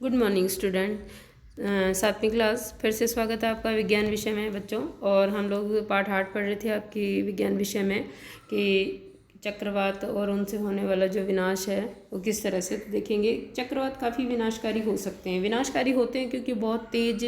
Good morning student. 7वीं class फिर से स्वागत है आपका विज्ञान विषय में बच्चों। और हम लोग पाठ 8 पढ़ रहे थे आपकी विज्ञान विषय में कि चक्रवात और उनसे होने वाला जो विनाश है वो किस तरह से देखेंगे। चक्रवात काफ़ी विनाशकारी हो सकते हैं, विनाशकारी होते हैं क्योंकि बहुत तेज़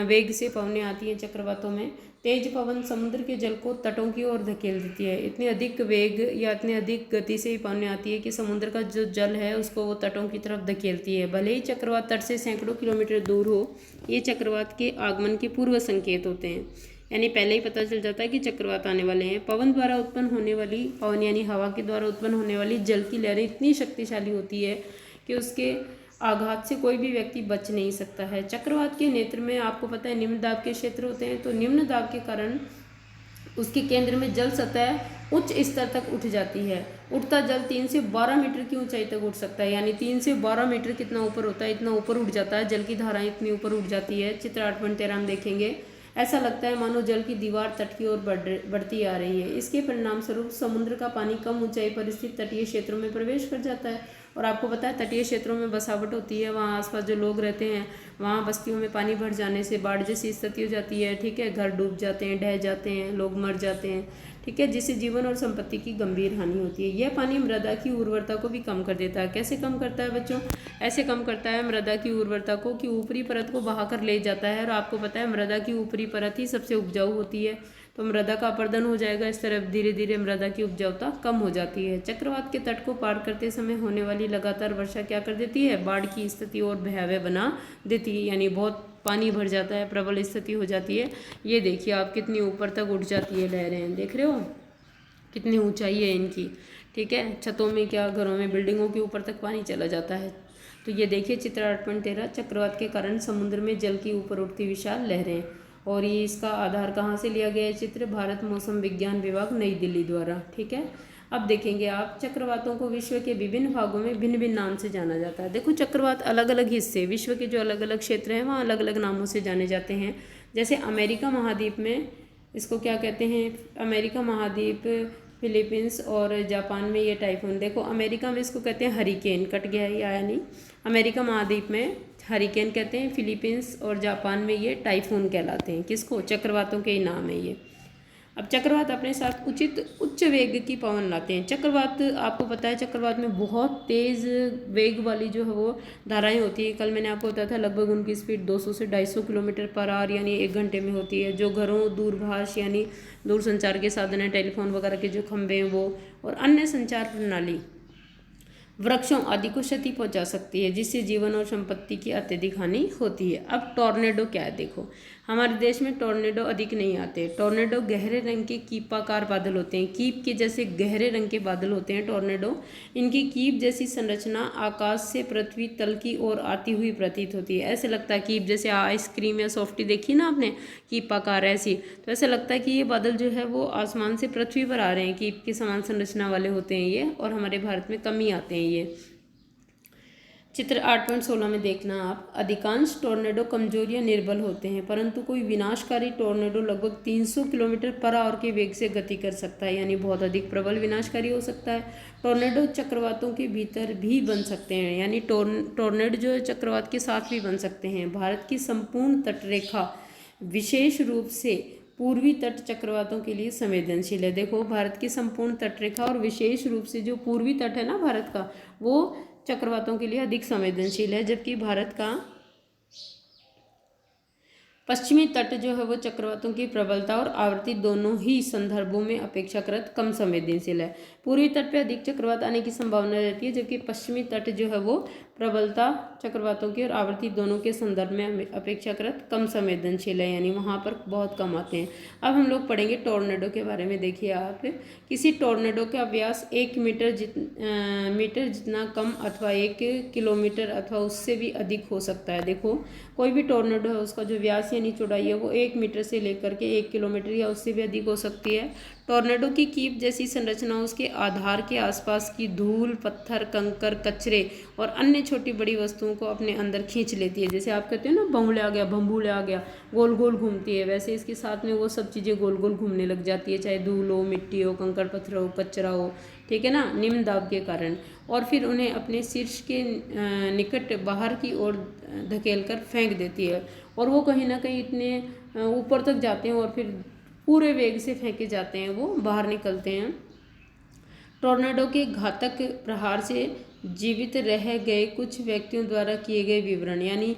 वेग से पवनें आती हैं चक्रवातों में। तेज पवन समुद्र के जल को तटों की ओर धकेल देती है। इतनी अधिक वेग या इतनी अधिक गति से ही पवनें आती है कि समुद्र का जो जल है उसको वो तटों की तरफ धकेलती है। भले ही चक्रवात तट से सैकड़ों किलोमीटर दूर हो, ये चक्रवात के आगमन के पूर्व संकेत होते हैं। यानी पहले ही पता चल जाता है कि चक्रवात आने वाले हैं। पवन द्वारा उत्पन्न होने वाली, पवन यानी हवा के द्वारा उत्पन्न होने वाली जल की लहरें इतनी शक्तिशाली होती है कि उसके आघात से कोई भी व्यक्ति बच नहीं सकता है। चक्रवात के नेत्र में आपको पता है निम्न दाब के क्षेत्र होते हैं, तो निम्न दाब के कारण उसके केंद्र में जल सतह उच्च स्तर तक उठ जाती है। उठता जल 3 से 12 मीटर की ऊंचाई तक उठ सकता है। यानी 3 से 12 मीटर कितना ऊपर होता है, इतना ऊपर उठ जाता है। जल की धाराएं इतनी ऊपर उठ जाती है। चित्र 8.13 हम देखेंगे। ऐसा लगता है मानो जल की दीवार तट की ओर बढ़ती आ रही है। इसके परिणाम स्वरूप समुद्र का पानी कम ऊंचाई पर स्थित तटीय क्षेत्रों में प्रवेश कर जाता है। और आपको पता है तटीय क्षेत्रों में बसावट होती है, वहाँ आसपास जो लोग रहते हैं वहाँ बस्तियों में पानी भर जाने से बाढ़ जैसी स्थिति हो जाती है। ठीक है, घर डूब जाते हैं, ढह जाते हैं, लोग मर जाते हैं। ठीक है, जिससे जीवन और संपत्ति की गंभीर हानि होती है। यह पानी मृदा की उर्वरता को भी कम कर देता है। कैसे कम करता है बच्चों? ऐसे कम करता है मृदा की उर्वरता को कि ऊपरी परत को बहाकर ले जाता है। और आपको पता है मृदा की ऊपरी परत ही सबसे उपजाऊ होती है, तो मृदा का अपरदन हो जाएगा। इस तरफ धीरे धीरे मृदा की उपजाऊता कम हो जाती है। चक्रवात के तट को पार करते समय होने वाली लगातार वर्षा क्या कर देती है? बाढ़ की स्थिति और भयावह बना देती है। यानी बहुत पानी भर जाता है, प्रबल स्थिति हो जाती है। ये देखिए आप कितनी ऊपर तक उठ जाती है लहरें, देख रहे हो कितनी ऊंचाई है इनकी। ठीक है, छतों में क्या, घरों में, बिल्डिंगों के ऊपर तक पानी चला जाता है। तो ये देखिए चित्र 8.13, चक्रवात के कारण समुद्र में जल की ऊपर उठती विशाल लहरें। और ये इसका आधार कहाँ से लिया गया है? चित्र भारत मौसम विज्ञान विभाग नई दिल्ली द्वारा। ठीक है, अब देखेंगे आप चक्रवातों को विश्व के विभिन्न भागों में भिन्न भिन्न नाम से जाना जाता है। देखो चक्रवात अलग अलग हिस्से, विश्व के जो अलग अलग क्षेत्र हैं वहाँ अलग अलग नामों से जाने जाते हैं। जैसे अमेरिका महाद्वीप में इसको क्या कहते हैं? अमेरिका महाद्वीप, फिलीपींस और जापान में ये टाइफून। देखो अमेरिका में इसको कहते हैं हरिकेन, कट गया है आया नहीं। अमेरिका महाद्वीप में हरिकेन कहते हैं, फिलीपींस और जापान में ये टाइफून कहलाते हैं। किसको? चक्रवातों के ही नाम है ये। अब चक्रवात अपने साथ उच्च वेग की पवन लाते हैं। चक्रवात आपको पता है चक्रवात में बहुत तेज़ वेग वाली जो है वो धाराएं होती है। कल मैंने आपको बताया था लगभग उनकी स्पीड 200 से 250 किलोमीटर पर आवर यानी 1 घंटे में होती है। जो घरों, दूरभाष यानी दूरसंचार के साधन हैं, टेलीफोन वगैरह के जो खंभे हैं वो, और अन्य संचार प्रणाली, वृक्षों आदि को क्षति पहुंचा सकती है, जिससे जीवन और संपत्ति की अत्यधिक हानि होती है। अब टॉर्नेडो क्या है? देखो हमारे देश में टॉर्नेडो अधिक नहीं आते। टॉर्नेडो गहरे रंग के कीपाकार बादल होते हैं, कीप के जैसे गहरे रंग के बादल होते हैं टॉर्नेडो। इनकी कीप जैसी संरचना आकाश से पृथ्वी तल की ओर आती हुई प्रतीत होती है। ऐसे लगता है कीप जैसे आइसक्रीम या सॉफ्टी देखी ना आपने, कीपाकार ऐसी, तो ऐसा लगता है कि ये बादल जो है वो आसमान से पृथ्वी पर आ रहे हैं। कीप की समान संरचना वाले होते हैं ये, और हमारे भारत में कम ही आते हैं ये। चित्र 8.16 में देखना आप, अधिकांश टॉर्नेडो कमजोर या निर्बल होते हैं, परंतु कोई विनाशकारी टॉर्नेडो लगभग 300 किलोमीटर पर आवर के वेग से गति कर सकता है, यानी बहुत अधिक प्रबल विनाशकारी हो सकता है। टॉर्नेडो चक्रवातों के भीतर भी बन सकते हैं, यानी टॉर्नेडो जो है चक्रवात के साथ भी बन सकते हैं। भारत की संपूर्ण तटरेखा विशेष रूप से पूर्वी तट चक्रवातों के लिए संवेदनशील है। देखो भारत की संपूर्ण तटरेखा और विशेष रूप से जो पूर्वी तट है ना भारत का, वो चक्रवातों के लिए अधिक संवेदनशील है, जबकि भारत का पश्चिमी तट जो है वो चक्रवातों की प्रबलता और आवृत्ति दोनों ही संदर्भों में अपेक्षाकृत कम संवेदनशील है। पूर्वी तट पे अधिक चक्रवात आने की संभावना रहती है, जबकि पश्चिमी तट जो है वो प्रबलता चक्रवातों की और आवृत्ति दोनों के संदर्भ में अपेक्षाकृत कम संवेदनशील है, यानी वहाँ पर बहुत कम आते हैं। अब हम लोग पढ़ेंगे टॉर्नेडो के बारे में। देखिए आप, किसी टॉर्नेडो का व्यास 1 मीटर जितना कम अथवा 1 किलोमीटर अथवा उससे भी अधिक हो सकता है। देखो कोई भी टॉर्नेडो है उसका जो व्यास यानी चौड़ाई है वो 1 मीटर से लेकर के 1 किलोमीटर या उससे भी अधिक हो सकती है। टॉर्नेडो की कीप जैसी संरचना उसके आधार के आसपास की धूल, पत्थर, कंकर, कचरे और अन्य छोटी बड़ी वस्तुओं को अपने अंदर खींच लेती है। जैसे आप कहते हो ना बम्बुले आ गया, भंबूले आ गया, गोल गोल घूमती है, वैसे इसके साथ में वो सब चीज़ें गोल गोल घूमने लग जाती है, चाहे धूल हो, मिट्टी हो, कंकड़ पत्थर हो, कचरा हो, ठीक है ना, निम्न दाब के कारण। और फिर उन्हें अपने शीर्ष के निकट बाहर की ओर धकेल कर फेंक देती है, और वो कहीं ना कहीं इतने ऊपर तक जाते हैं और फिर पूरे वेग से फेंके जाते हैं, वो बाहर निकलते हैं। टॉर्नेडो के घातक प्रहार से जीवित रह गए कुछ व्यक्तियों द्वारा किए गए विवरण, यानी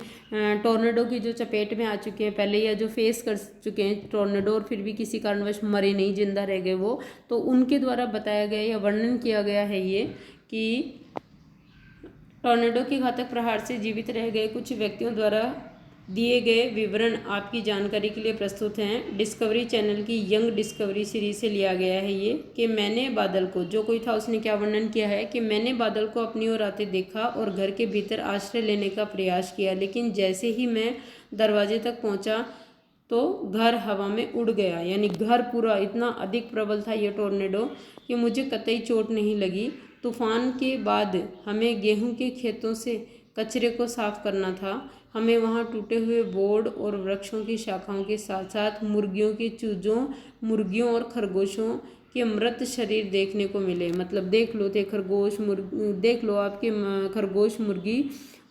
टॉर्नेडो की जो चपेट में आ चुके हैं पहले या जो फेस कर चुके हैं टॉर्नेडो और फिर भी किसी कारणवश मरे नहीं, जिंदा रह गए वो, तो उनके द्वारा बताया गया या वर्णन किया गया है ये कि टॉर्नेडो के घातक प्रहार से जीवित रह गए कुछ व्यक्तियों द्वारा दिए गए विवरण आपकी जानकारी के लिए प्रस्तुत हैं। डिस्कवरी चैनल की यंग डिस्कवरी सीरीज से लिया गया है ये, कि मैंने बादल को, जो कोई था उसने क्या वर्णन किया है कि मैंने बादल को अपनी ओर आते देखा और घर के भीतर आश्रय लेने का प्रयास किया, लेकिन जैसे ही मैं दरवाजे तक पहुंचा तो घर हवा में उड़ गया। यानी घर पूरा इतना अधिक प्रबल था ये टॉर्नेडो कि मुझे कतई चोट नहीं लगी। तूफान के बाद हमें गेहूं के खेतों से कचरे को साफ करना था। हमें वहाँ टूटे हुए बोर्ड और वृक्षों की शाखाओं के साथ साथ मुर्गियों के चूजों, मुर्गियों और खरगोशों के मृत शरीर देखने को मिले। मतलब देख लो थे खरगोश, देख लो आपके खरगोश, मुर्गी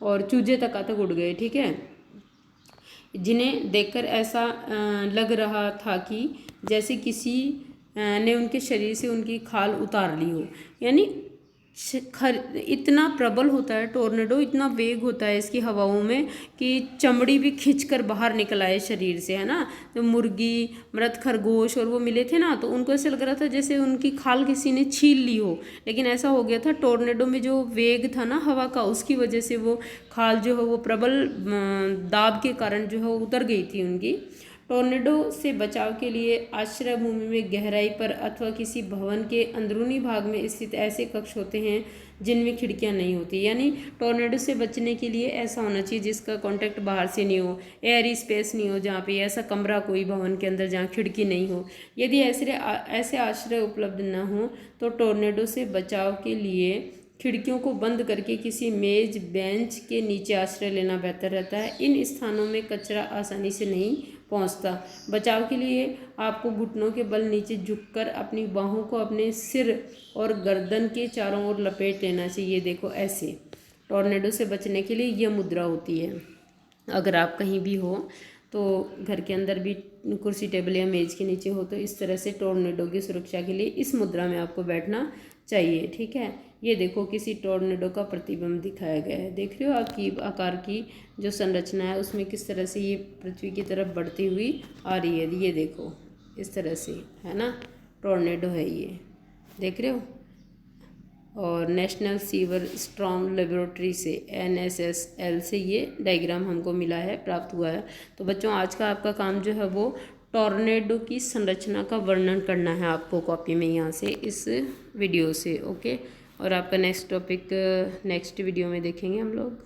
और चूजे तक उड़ गए, ठीक है, जिन्हें देखकर ऐसा लग रहा था कि जैसे किसी ने उनके शरीर से उनकी खाल उतार ली हो। यानी इतना प्रबल होता है टॉर्नेडो, इतना वेग होता है इसकी हवाओं में कि चमड़ी भी खींचकर बाहर निकल आए शरीर से, है ना। तो मुर्गी, मृत खरगोश और वो मिले थे ना, तो उनको ऐसे लग रहा था जैसे उनकी खाल किसी ने छील ली हो, लेकिन ऐसा हो गया था टॉर्नेडो में जो वेग था ना हवा का, उसकी वजह से वो खाल जो है वो प्रबल दाब के कारण जो है वो उतर गई थी उनकी। टॉर्नेडो से बचाव के लिए आश्रय भूमि में गहराई पर अथवा किसी भवन के अंदरूनी भाग में स्थित ऐसे कक्ष होते हैं जिनमें खिड़कियां नहीं होती। यानी टॉर्नेडो से बचने के लिए ऐसा होना चाहिए जिसका कांटेक्ट बाहर से नहीं हो, एयरी स्पेस नहीं हो, जहाँ पे ऐसा कमरा कोई भवन के अंदर जहाँ खिड़की नहीं हो। यदि ऐसे आश्रय उपलब्ध न हो तो टॉर्नेडो से बचाव के लिए खिड़कियों को बंद करके किसी मेज, बेंच के नीचे आश्रय लेना बेहतर रहता है। इन स्थानों में कचरा आसानी से नहीं पहुंचता। बचाव के लिए आपको घुटनों के बल नीचे झुककर अपनी बाहों को अपने सिर और गर्दन के चारों ओर लपेट लेना चाहिए। देखो ऐसे टॉर्नेडो से बचने के लिए यह मुद्रा होती है। अगर आप कहीं भी हो तो घर के अंदर भी कुर्सी, टेबल या मेज के नीचे हो तो इस तरह से टॉर्नेडो की सुरक्षा के लिए इस मुद्रा में आपको बैठना चाहिए, ठीक है। ये देखो किसी टॉर्नेडो का प्रतिबिंब दिखाया गया है, देख रहे हो आपकी आकार की जो संरचना है उसमें किस तरह से ये पृथ्वी की तरफ बढ़ती हुई आ रही है। ये देखो इस तरह से, है ना, टॉर्नेडो है ये, देख रहे हो। और नेशनल सीवर स्टॉर्म लेबोरेटरी से NSSL से ये डायग्राम हमको मिला है, प्राप्त हुआ है। तो बच्चों आज का आपका काम जो है वो टॉर्नेडो की संरचना का वर्णन करना है आपको कॉपी में यहाँ से, इस वीडियो से, ओके। और आपका नेक्स्ट टॉपिक नेक्स्ट वीडियो में देखेंगे हम लोग।